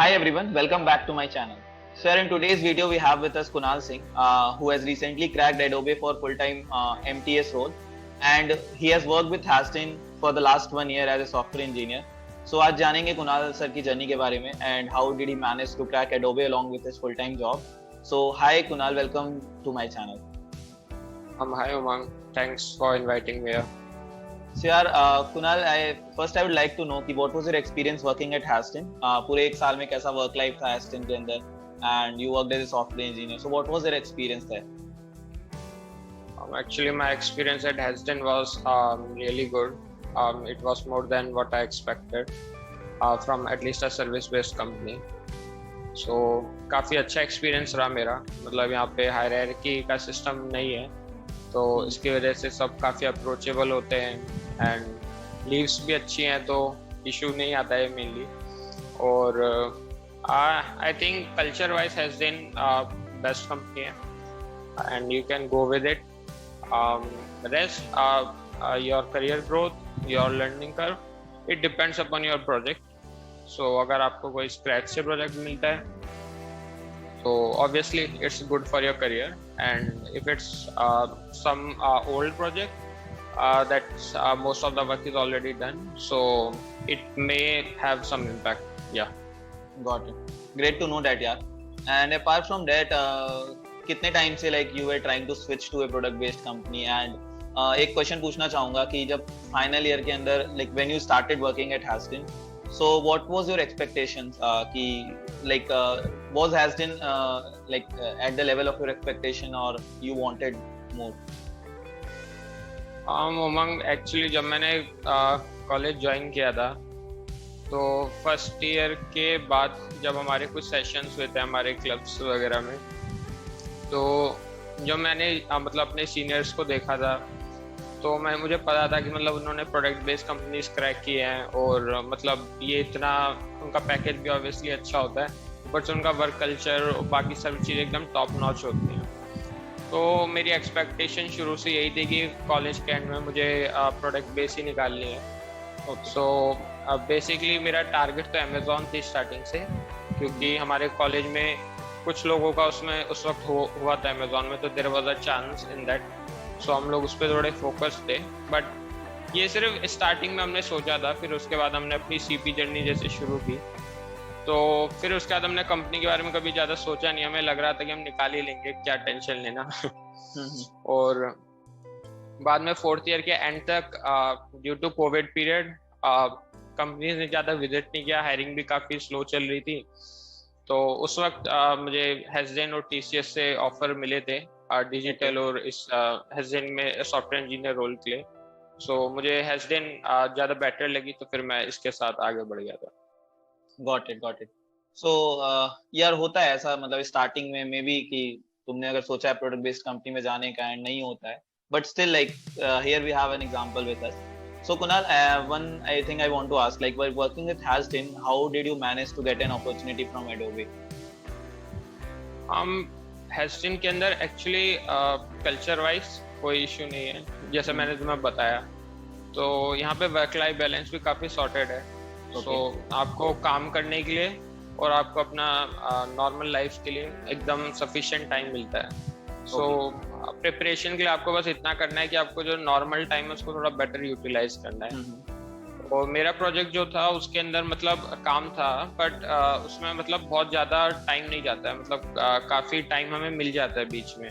Hi everyone, welcome back to my channel. So in today's video we have with us Kunal Singh, who has recently cracked Adobe for full-time MTS role, and he has worked with Hastin for the last 1 year as a software engineer. So आज जानेंगे Kunal sir की journey के बारे में and how did he manage to crack Adobe along with his full-time job. So hi Kunal, welcome to my channel. Hi Umang, thanks for inviting me here. So यार Kunal, I would like to know कि what was your experience working at Hastin? पूरे एक साल में कैसा work life था Hastin के अंदर, and you worked as a software engineer. So what was your experience there? Actually, my experience at Hastin was really good. It was more than what I expected from at least a service-based company. So काफ़ी अच्छा experience रहा मेरा. मतलब यहाँ पे hierarchy का system नहीं है, तो इसकी वजह से सब काफ़ी अप्रोचेबल होते हैं एंड लीव्स भी अच्छी हैं, तो इशू नहीं आता है मेनली. और I think culture wise has been best company है and you can go with it. Rest your career growth, your learning curve, it depends upon your project. So अगर आपको कोई स्क्रैच से प्रोजेक्ट मिलता है so obviously it's good for your career, and if it's some old project that most of the work is already done, so it may have some impact. Yeah, got it. Great to know that यार. And apart from that, कितने time से like you were trying to switch to a product based company, and एक question पूछना चाहूँगा कि जब final year के अंदर like when you started working at Hastin, so what was your expectations कि like was Hastin at the level of your expectation or you wanted more? Umang, actually जब मैंने कॉलेज ज्वाइन किया था तो first year के बाद जब हमारे कुछ सेशंस हुए थे हमारे क्लब्स वगैरह में, तो जब मैंने मतलब अपने सीनियर्स को देखा था तो मुझे पता था कि मतलब उन्होंने प्रोडक्ट बेस्ड कंपनीज क्रैक किए हैं और मतलब ये इतना उनका पैकेज भी ऑब्वियसली अच्छा होता है, बट उनका वर्क कल्चर और बाकी सब चीज़ें एकदम टॉप नॉच होती हैं. तो मेरी एक्सपेक्टेशन शुरू से यही थी कि कॉलेज के एंड में मुझे प्रोडक्ट बेस ही निकालनी है. सो बेसिकली मेरा टारगेट तो अमेज़ॉन थी स्टार्टिंग से, क्योंकि हमारे कॉलेज में कुछ लोगों का उसमें उस वक्त हुआ था अमेज़ॉन में, तो there was a chance in that. So हम लोग उस पर थोड़े फोकस थे, बट ये सिर्फ स्टार्टिंग में हमने सोचा था. फिर उसके बाद हमने अपनी सीपी जर्नी जैसे शुरू की, तो फिर उसके बाद हमने कंपनी के बारे में कभी ज़्यादा सोचा नहीं. हमें लग रहा था कि हम निकाल ही लेंगे, क्या टेंशन लेना. और बाद में फोर्थ ईयर के एंड तक due to covid period companies ने ज़्यादा विजिट नहीं किया, हायरिंग भी काफ़ी स्लो चल रही थी. तो उस वक्त मुझे हेस्डेन और टीसीएस से ऑफर मिले थे डिजिटल और इस हेस्डेन में सॉफ्टवेयर इंजीनियर रोल के लिए. सो मुझे हेस्डेन ज़्यादा बेटर लगी, तो फिर मैं इसके साथ आगे बढ़ गया था. Got it. So यार होता है ऐसा, मतलब स्टार्टिंग में मे बी कि तुमने अगर सोचा है प्रोडक्ट बेस्ड कंपनी में जाने का एंड नहीं होता है, but still like here we have an example with us. So Kunal, one I think I want to ask, like while working with Hastin, how did you manage to get an opportunity from Adobe? हेस्टिन के अंदर actually culture wise कोई issue नहीं है, जैसे मैंने तुम्हें बताया. तो यहाँ पे वर्क लाइफ बैलेंस भी काफ़ी सॉर्टेड है. सो आपको काम करने के लिए और आपको अपना नॉर्मल लाइफ के लिए एकदम सफिशिएंट टाइम मिलता है. सो प्रिपरेशन के लिए आपको बस इतना करना है कि आपको जो नॉर्मल टाइम है उसको थोड़ा बेटर यूटिलाइज करना है. और मेरा प्रोजेक्ट जो था उसके अंदर मतलब काम था, बट उसमें मतलब बहुत ज़्यादा टाइम नहीं जाता है, मतलब काफ़ी टाइम हमें मिल जाता है बीच में.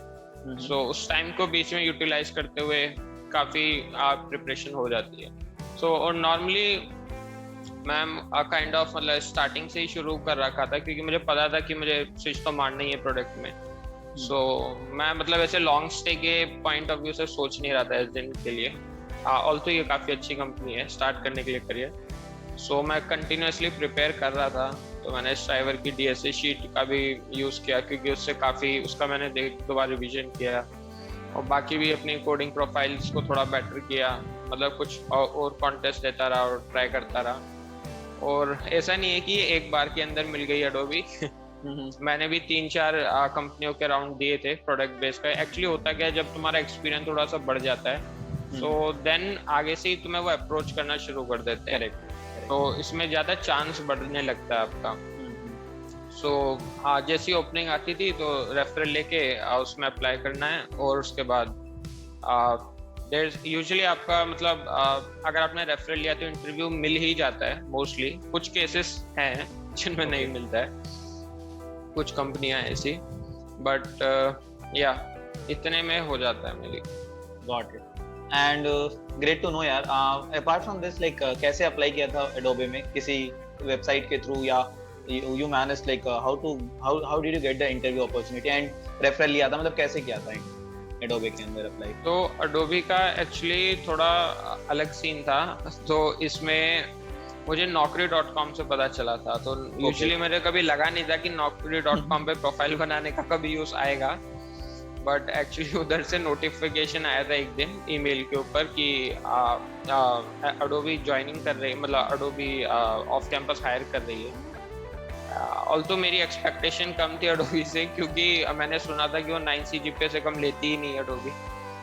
सो उस टाइम को बीच में यूटिलाइज करते हुए काफ़ी प्रिपरेशन हो जाती है. सो और नॉर्मली मैं काइंड ऑफ मतलब स्टार्टिंग से ही शुरू कर रखा था, क्योंकि मुझे पता था कि मुझे स्विच तो मारना ही है प्रोडक्ट में. सो मैं मतलब ऐसे लॉन्ग स्टे के पॉइंट ऑफ व्यू से सोच नहीं रहा था इस दिन के लिए. ऑल्सो ये काफ़ी अच्छी कंपनी है स्टार्ट करने के लिए करियर. सो मैं कंटिन्यूसली प्रिपेयर कर रहा था. तो मैंने स्ट्राइवर की डीएसए शीट का भी यूज़ किया, क्योंकि उससे काफ़ी उसका मैंने दोबारा रिवीजन किया, और बाकी भी अपनी कोडिंग प्रोफाइल्स को थोड़ा बेटर किया. मतलब कुछ और कॉन्टेस्ट देता रहा और ट्राई करता रहा. और ऐसा नहीं है कि एक बार के अंदर मिल गई एडोबी. मैंने भी 3-4 कंपनियों के राउंड दिए थे प्रोडक्ट बेस का. एक्चुअली होता क्या है, जब तुम्हारा एक्सपीरियंस थोड़ा सा बढ़ जाता है तो देन आगे से ही तुम्हें वो अप्रोच करना शुरू कर देते हैं. तो इसमें ज़्यादा चांस बढ़ने लगता है आपका. सो हाँ, जैसी ओपनिंग आती थी तो रेफरल लेके उसमें अप्लाई करना है, और उसके बाद यूजुअली आपका मतलब अगर आपने रेफरल लिया तो इंटरव्यू मिल ही जाता है मोस्टली। कुछ केसेस हैं जिनमें नहीं मिलता है, कुछ कंपनियां ऐसी, बट या इतने में हो जाता है मेरी। Got it. And great to know यार। अपार्ट फ्रॉम दिस लाइक कैसे अप्लाई किया था एडोबे में, किसी वेबसाइट के थ्रू या you managed like how did you get the interview opportunity and referral लिया था, मतलब कैसे किया था एडोबे के अंदर अप्लाई? तो अडोबी का एक्चुअली थोड़ा अलग सीन था। तो इसमें मुझे naukri.com से पता चला था। तो यूजुअली मेरे कभी लगा नहीं था कि naukri.com पे प्रोफाइल बनाने का कभी यूज आएगा, बट एक्चुअली उधर से नोटिफिकेशन आया था एक दिन ईमेल के ऊपर कि अडोबी ज्वाइनिंग कर रही है, मतलब अडोबी ऑफ कैंपस हायर कर रही है। ऑल्सो मेरी एक्सपेक्टेशन कम थी अडोबी से, क्योंकि मैंने सुना था कि वो 9 CGPA से कम लेती ही नहीं अडोबी,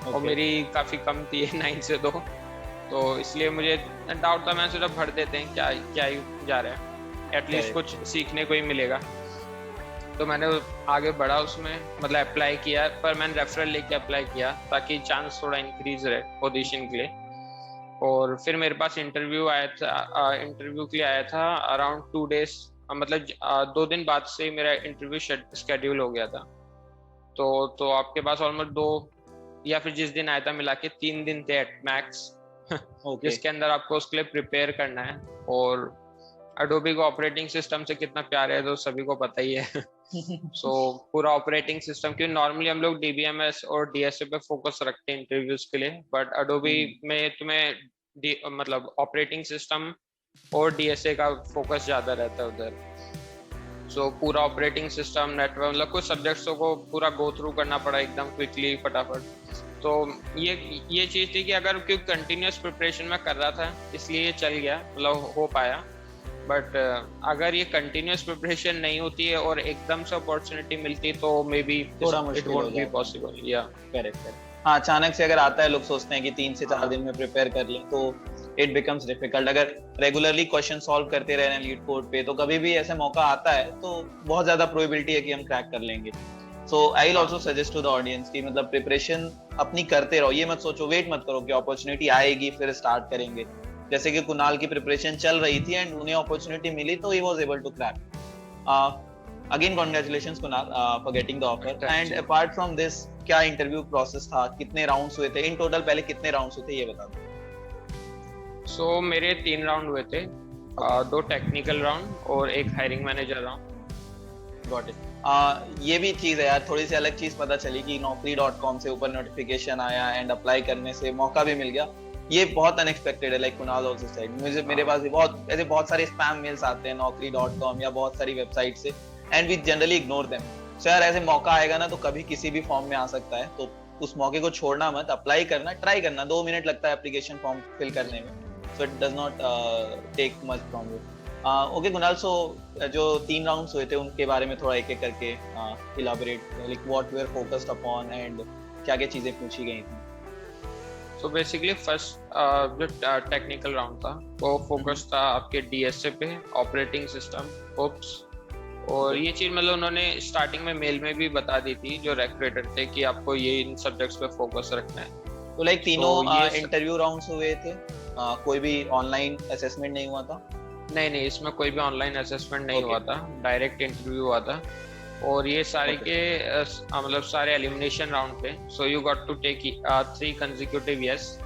और मेरी काफ़ी कम थी 9 से 2, तो इसलिए मुझे डाउट था। मैं सोचा भर देते हैं, क्या ही जा रहा है, एटलीस्ट कुछ सीखने को ही मिलेगा। तो मैंने आगे बढ़ा उसमें, मतलब अप्लाई किया, पर मैंने रेफरल लेके अप्लाई किया ताकि चांस थोड़ा इंक्रीज रहे पोजीशन के लिए। और फिर मेरे पास इंटरव्यू आया था, इंटरव्यू के लिए आया था अराउंड 2 days, मतलब 2 दिन बाद से मेरा इंटरव्यू शेड्यूल हो गया था। तो आपके पास ऑलमोस्ट 2 या फिर जिस दिन आया था मिला के 3 दिन थे एट मैक्स, जिसके अंदर आपको उसके लिए प्रिपेयर करना है। और अडोबी को ऑपरेटिंग सिस्टम से कितना प्यार है तो सभी को पता ही है। सो पूरा ऑपरेटिंग सिस्टम, क्योंकि नॉर्मली हम लोग DBMS और DSA पे फोकस रखते हैं इंटरव्यूज के लिए, बट अडोबी में तुम्हें मतलब ऑपरेटिंग सिस्टम और DSA का फोकस ज्यादा रहता है उधर। सो पूरा ऑपरेटिंग सिस्टम, नेटवर्क, मतलब कुछ सब्जेक्ट्सों को पूरा गो थ्रू करना पड़ा एकदम क्विकली, फटाफट। तो ये चीज थी कि अगर क्योंकि कंटिन्यूस प्रिपरेशन में कर रहा था इसलिए ये चल गया, मतलब हो पाया। बट अगर ये कंटिन्यूस प्रिपरेशन नहीं होती है और एकदम से अपॉर्चुनिटी मिलती तो मे बी थोड़ा इट वोंट बी पॉसिबल। या करेक्ट। हाँ, अचानक से अगर आता है, लोग सोचते हैं कि 3 से 4 दिन में प्रिपेयर कर लें, तो इट बिकम्स डिफिकल्ट। अगर रेगुलरली क्वेश्चन सॉल्व करते रह रहे हैं लीड कोड पे, तो कभी भी ऐसे मौका आता है तो बहुत ज्यादा प्रोबेबिलिटी है कि हम क्रैक कर लेंगे। So I will also suggest to the audience कि मतलब प्रिपरेशन अपनी करते रहो, ये मत सोचो, वेट मत करो कि अपॉर्चुनिटी आएगी फिर स्टार्ट करेंगे। जैसे कि कुणाल की प्रिपरेशन चल रही थी एंड उन्हें अपॉर्चुनिटी मिली तो ही was able to crack. Again congratulations Kunal for getting the offer. And apart from this, क्या इंटरव्यू प्रोसेस था, कितने राउंड्स हुए थे इन टोटल? पहले कितने राउंड्स हुए थे ये बता दो। सो मेरे 3 राउंड हुए थे, 2 टेक्निकल राउंड और 1 hiring manager round. Got it. ये भी चीज है यार, थोड़ी सी अलग चीज पता चली कि naukri.com से ऊपर नोटिफिकेशन आया एंड अप्लाई करने से मौका भी मिल गया। ये बहुत अनएक्सपेक्टेड है, लाइक कुणाल आल्सो सेड। मेरे पास भी बहुत सारे स्पैम मेल्स आते हैं naukri.com या बहुत सारी वेबसाइट से, and we generally ignore them. So यार ऐसे मौका आएगा ना तो कभी किसी भी फॉर्म में आ सकता है, तो उस मौके को छोड़ना मत, अप्लाई करना, ट्राई करना। 2 मिनट लगता है एप्लीकेशन फॉर्म फिल करने में, so it does not take much from you. Okay Kunal, so जो 3 राउंड्स हुए थे उनके बारे में थोड़ा एक एक करके elaborate, like what we are focused upon and क्या क्या चीजें पूछी गई थी। सो बेसिकली फर्स्ट जो टेक्निकल राउंड था वो फोकस था आपके DSA पे, ऑपरेटिंग सिस्टम, ओप्स। और ये चीज मतलब उन्होंने स्टार्टिंग में मेल में भी बता दी थी जो रिक्रूटर थे कि आपको ये इन सब्जेक्ट्स पे फोकस रखना है। तो लाइक तीनों इंटरव्यू राउंड्स हुए थे, कोई भी ऑनलाइन असेसमेंट नहीं हुआ था? नहीं, इसमें कोई भी ऑनलाइन असेसमेंट नहीं हुआ था, डायरेक्ट इंटरव्यू हुआ था। और ये सारे के मतलब सारे एलिमिनेशन राउंड थे। So you got to take 3 consecutive yes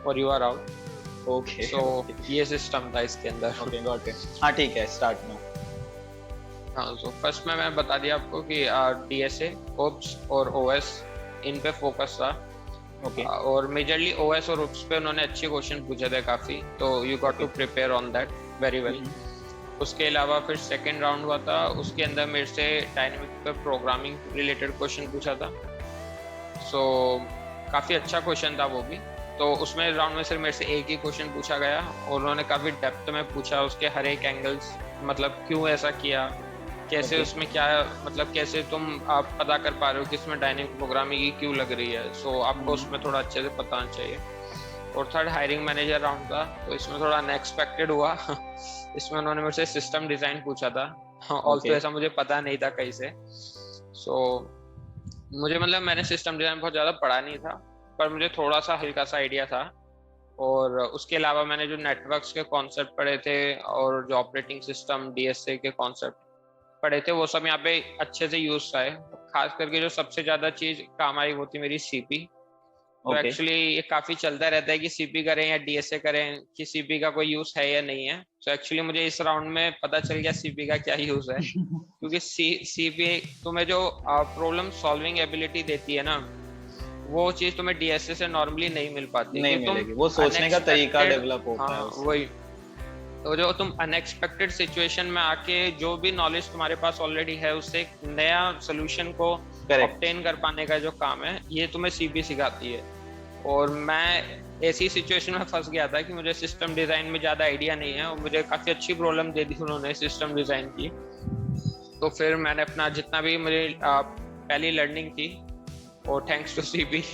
और you are out. Okay, so ये सिस्टम था इसके अंदर। Okay, got it. हाँ ठीक है, स्टार्ट नाउ। हाँ, सो फर्स्ट में मैं बता दिया आपको कि DSA, ओप्स और OS इन पे फोकस था। ओके। और मेजरली OS और ओप्स पे उन्होंने अच्छे क्वेश्चन पूछे थे काफी, तो you got to prepare on that very well. उसके अलावा फिर सेकेंड राउंड हुआ था, उसके अंदर मेरे से डायनेमिक पे प्रोग्रामिंग रिलेटेड क्वेश्चन पूछा था। सो काफ़ी अच्छा क्वेश्चन था वो भी। तो उसमें राउंड में सिर्फ मेरे से एक ही क्वेश्चन पूछा गया और उन्होंने काफ़ी डेप्थ में पूछा, उसके हर एक एंगल्स, मतलब क्यों ऐसा किया, कैसे उसमें क्या, मतलब कैसे तुम आप पता कर पा रहे हो कि इसमें डायनेमिक प्रोग्रामिंग की क्यों लग रही है। सो आपको उसमें थोड़ा अच्छे से पता होना चाहिए। और थर्ड हायरिंग मैनेजर राउंड था, तो इसमें थोड़ा अनएक्सपेक्टेड हुआ। इसमें उन्होंने मेरे से सिस्टम डिज़ाइन पूछा था। ऑल्सो ऐसा मुझे पता नहीं था कहीं से। सो मुझे मतलब मैंने सिस्टम डिजाइन बहुत ज़्यादा पढ़ा नहीं था, पर मुझे थोड़ा सा हल्का सा आइडिया था। और उसके अलावा मैंने जो नेटवर्क्स के कॉन्सेप्ट पढ़े थे और जो ऑपरेटिंग सिस्टम डीएसए के कॉन्सेप्ट पढ़े थे वो सब यहाँ पे अच्छे से यूज आए। खास करके जो सबसे ज्यादा चीज काम आई वो थी मेरी सीपी। तो एक्चुअली ये काफी चलता रहता है कि सीपी करें या डीएसए करें, कि सीपी का कोई यूज है या नहीं है। तो एक्चुअली मुझे इस राउंड में पता चल गया सीपी का क्या यूज है। क्योंकि सीपी तुम्हें जो प्रॉब्लम सॉल्विंग एबिलिटी देती है ना, वो चीज तुम्हें डीएसए से नॉर्मली नहीं मिल पाती। नहीं मिलेगी, वो सोचने का तरीका डेवलप होता है। वही तो जो तुम अनएक्सपेक्टेड सिचुएशन में आके जो भी नॉलेज तुम्हारे पास ऑलरेडी है उससे एक नया सोल्यूशन को ऑब्टेन कर पाने का जो काम है, ये तुम्हें सीपी सिखाती है। और मैं ऐसी सिचुएशन में फंस गया था कि मुझे सिस्टम डिजाइन में ज्यादा आइडिया नहीं है और मुझे काफी अच्छी प्रॉब्लम दे दी उन्होंने सिस्टम डिजाइन की। तो फिर मैंने अपना जितना भी मुझे पहली लर्निंग थी और थैंक्स टू सीपी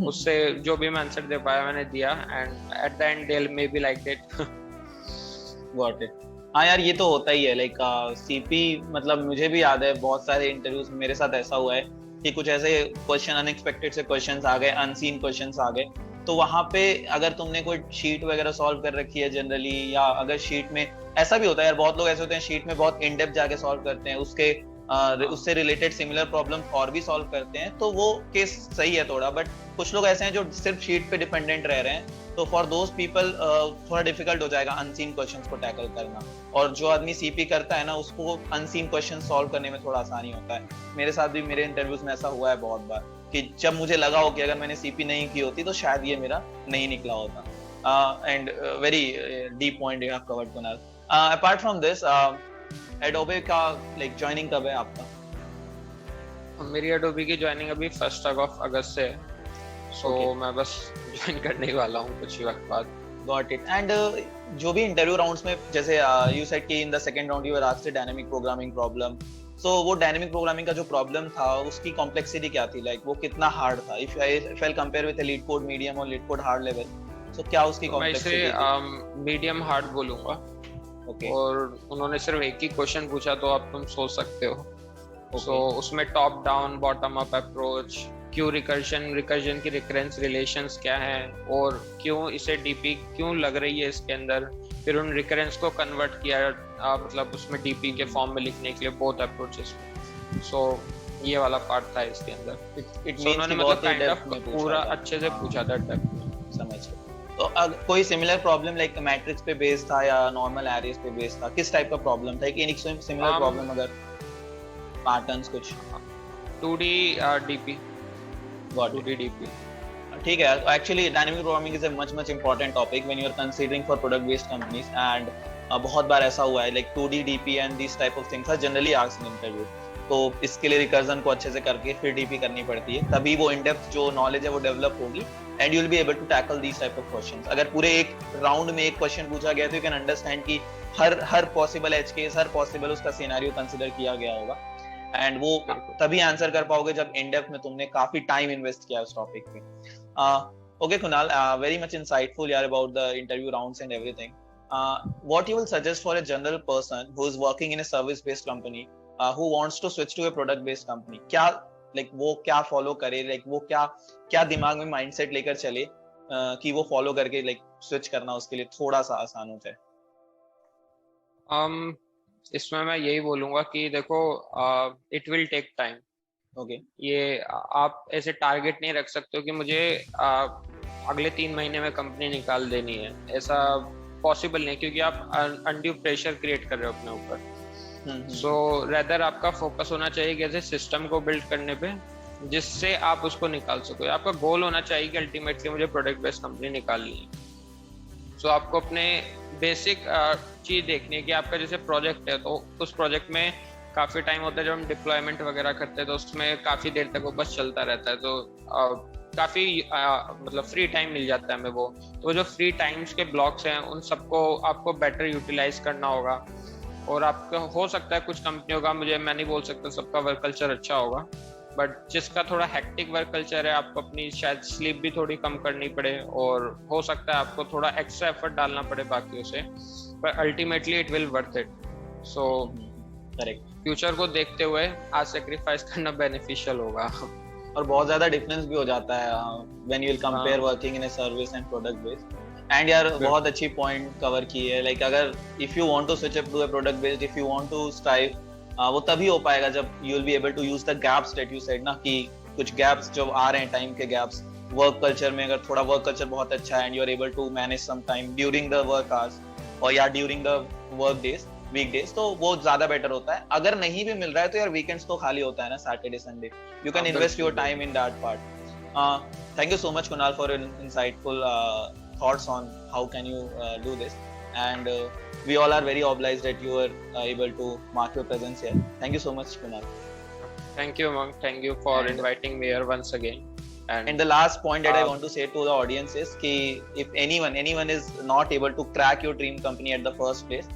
उससे जो भी मैं आंसर दे पाया मैंने दिया, and at the and they may be like it. Got it. हाँ यार, ये तो होता ही है। लाइक सीपी मतलब मुझे भी याद है बहुत सारे इंटरव्यूज में मेरे साथ ऐसा हुआ है कि कुछ ऐसे क्वेश्चन अनएक्सपेक्टेड से क्वेश्चंस आ गए, अनसीन क्वेश्चंस आ गए। तो वहां पे अगर तुमने कोई शीट वगैरह सॉल्व कर रखी है जनरली, या अगर शीट में ऐसा भी होता है यार, बहुत लोग ऐसे होते हैं शीट में बहुत इन डेप्थ जाके सॉल्व करते हैं, उससे रिलेटेड सिमिलर प्रॉब्लम और भी सॉल्व करते हैं, तो वो केस सही है थोड़ा। बट कुछ लोग ऐसे हैं जो सिर्फ शीट पे डिपेंडेंट रह रहे हैं, तो फॉर दोज पीपल थोड़ा डिफिकल्ट हो जाएगा अनसीन क्वेश्चंस को टैकल करना। और जो आदमी सीपी करता है ना, उसको अनसीन क्वेश्चन सॉल्व करने में थोड़ा आसानी होता है। मेरे साथ भी मेरे इंटरव्यूज में ऐसा हुआ है बहुत बार कि जब मुझे लगा हो कि अगर मैंने सीपी नहीं की होती तो शायद ये मेरा नहीं निकला होता। And very deep point you have covered, Kunal. Apart from this, Adobe का लाइक ज्वाइनिंग कब है आपका? मेरी एडोबी की ज्वाइनिंग अभी 1 अगस्त से है। सो मैं बस ज्वाइन करने ही वाला हूँ कुछ ही वक्त बाद। Got it. एंड जो भी इंटरव्यू राउंड्स में, जैसे यू सेड कि in the second round you were asked dynamic programming problem, so वो डायनामिक प्रोग्रामिंग का जो प्रॉब्लम था उसकी कॉम्प्लेक्सिटी क्या थी? लाइक वो कितना हार्ड था? If I compare with leet code medium और लीड कोड हार्ड लेवल, सो क्या उसकी कॉम्प्लेक्सिटी थी? मैं इसे मीडियम हार्ड बोलूंगा। और उन्होंने सिर्फ एक ही क्वेश्चन पूछा, तो अब तुम सोच सकते हो। सो उसमें top down bottom up approach, क्यों रिकर्जन की रिकरेंस रिलेशंस क्या है, और क्यों इसे डीपी क्यों लग रही है इसके अंदर। फिर उन रिकरेंस को कन्वर्ट किया मतलब उसमें डीपी के फॉर्म में लिखने के लिए बोथ अप्रोचेस में। सो ये वाला पार्ट था इसके अंदर। उन्होंने मतलब काइंड ऑफ पूरा अच्छे से पूछा था डेप्थ में। समझ। तो कोई सिमिलर प्रॉब्लम लाइक मैट्रिक्स पे बेस्ड था या नॉर्मल एरेज पे बेस्ड था? किस टाइप का प्रॉब्लम था? एक सिमिलर प्रॉब्लम अगर पैटर्न्स कुछ 2D DP। Got 2D DP। ठीक है। Actually dynamic programming is a much important topic when you are considering for product based companies. And बहुत बार ऐसा हुआ है like 2D DP and this type of things are generally asked in interview. तो इसके लिए रिकर्जन को अच्छे से करके फिर डीपी करनी पड़ती है, तभी वो इन डेप्थ जो नॉलेज है वो डेवलप होगी, and you will be able to tackle these type of questions. अगर पूरे एक राउंड में एक क्वेश्चन पूछा गया तो यू कैन अंडरस्टैंड कि हर पॉसिबल एज केस, हर पॉसिबल उसका सिनेरियो कंसीडर किया गया होगा, एंड वो तभी आंसर कर पाओगे जब इन डेप्थ में तुमने काफी टाइम इन्वेस्ट किया उस टॉपिक पे। Okay Kunal, very much insightful यार about the interview rounds and everything. What you will suggest for a general person who is working in a service based company who wants to switch to a product based company? क्या like वो क्या follow करे, like वो क्या दिमाग में mindset लेकर चले कि वो फॉलो करके like स्विच करना उसके लिए थोड़ा सा आसान हो जाए? इसमें मैं यही बोलूंगा कि देखो, it will take time. Okay. ये आप ऐसे टारगेट नहीं रख सकते हो कि मुझे अगले 3 महीने में कंपनी निकाल देनी है। ऐसा पॉसिबल नहीं, क्योंकि आप अनड्यू प्रेशर क्रिएट कर रहे हो अपने ऊपर। सो रेदर आपका फोकस होना चाहिए कि ऐसे सिस्टम को बिल्ड करने पे जिससे आप उसको निकाल सको। आपका गोल होना चाहिए कि अल्टीमेटली मुझे प्रोडक्ट बेस्ड कंपनी निकालनी है। सो आपको अपने बेसिक चीज देखनी है कि आपका जैसे प्रोजेक्ट है, तो उस प्रोजेक्ट में काफी टाइम होता है जब हम डिप्लॉयमेंट वगैरह करते हैं, तो उसमें काफी देर तक वो बस चलता रहता है। तो काफी मतलब फ्री टाइम मिल जाता है हमें वो। तो जो फ्री टाइम्स के ब्लॉक्स हैं उन सबको आपको बेटर यूटिलाइज करना होगा। और आपका हो सकता है कुछ कंपनियों का, मैं नहीं बोल सकता सबका वर्क कल्चर अच्छा होगा, बट जिसका थोड़ा हेक्टिक वर्क कल्चर है, आपको अपनी शायद स्लीप भी थोड़ी कम करनी पड़े, और हो सकता है आपको थोड़ा एक्स्ट्रा एफर्ट डालना पड़े बाकियों से, पर ultimately it will worth it. So correct. Future को देखते हुए आज सेक्रीफाइस करना बेनिफिशियल होगा। और बहुत ज्यादा डिफरेंस भी हो जाता है when you will compare working in a service and product based. And यार बहुत अच्छी पॉइंट कवर की है, लाइक अगर if you want to switch up to a product based, if you want to strive, वो तभी हो पाएगा जब you will be able to use the gaps that you said ना, कि कुछ गैप्स जो आ रहे हैं, टाइम के गैप्स वर्क कल्चर में, अगर थोड़ा वर्क कल्चर बहुत अच्छा है and you are able to manage some time during the work hours और या during the work days, weekdays, तो वो ज्यादा बेटर होता है। अगर नहीं भी मिल रहा है तो यार वीकेंड्स तो खाली होता है ना, Saturday Sunday, you can invest your time in that part. Thank you so much Kunal for insightful thoughts on how can you do this, and we all are very obliged that you were able to mark your presence here. Thank you so much, Kunal. Thank you, Monk. Thank you for inviting me here once again. And the last point that I want to say to the audience is कि if anyone is not able to crack your dream company at the first place,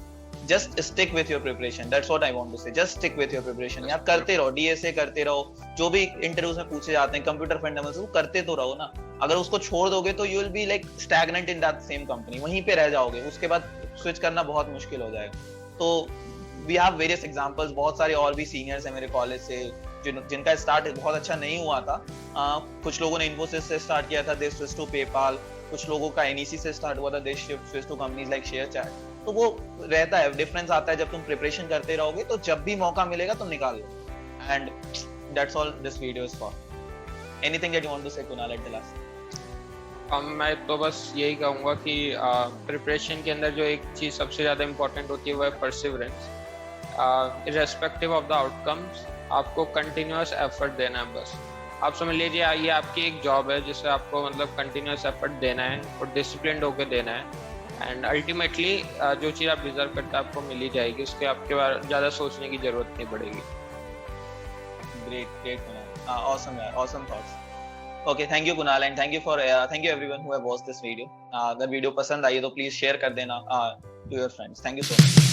just stick with your preparation. That's what I want to say. Just stick with your preparation. यार करते रहो, DSA करते रहो, जो भी interviews में पूछे जाते हैं, कंप्यूटर फंडामेंटल्स, वो करते तो रहो ना। अगर उसको छोड़ दोगे तो you will be like stagnant in that same company, वहीं पे रह जाओगे, उसके बाद स्विच करना बहुत मुश्किल हो जाएगा। तो we have various examples, बहुत सारे और भी सीनियर्स हैं मेरे कॉलेज से जिनका स्टार्ट बहुत अच्छा नहीं हुआ था। कुछ लोगों ने इन्फोसिस से स्टार्ट किया था, दे स्विच टू पेपाल, कुछ लोगों का NEC से स्टार्ट हुआ था, they switch to companies like ShareChat. तो वो रहता है, डिफरेंस आता है, जब तुम प्रिपरेशन करते रहोगे तो जब भी मौका मिलेगा तुम निकाल लो। And that's all this video is for. Anything that you want to say Kunal at the last? मैं तो बस यही कहूँगा कि प्रिपरेशन के अंदर जो एक चीज़ सबसे ज़्यादा इम्पोर्टेंट होती है वो है perseverance. Irrespective of the outcomes आपको कंटिन्यूअस एफर्ट देना है। बस आप समझ लीजिए ये आपकी एक जॉब है जिससे आपको मतलब कंटिन्यूअस एफर्ट देना है और डिसिप्लिन्ड होकर देना है, एंड अल्टीमेटली जो चीज़ आप डिजर्व करते हैं आपको मिल ही जाएगी, उसके आपके बारे ज़्यादा सोचने की जरूरत नहीं पड़ेगी। ग्रेट कुणाल, ऑसम यार, awesome thoughts. Okay, thank you Kunal and thank you everyone who have watched this video. अगर वीडियो पसंद आई तो प्लीज शेयर कर देना to your friends. Thank you so much.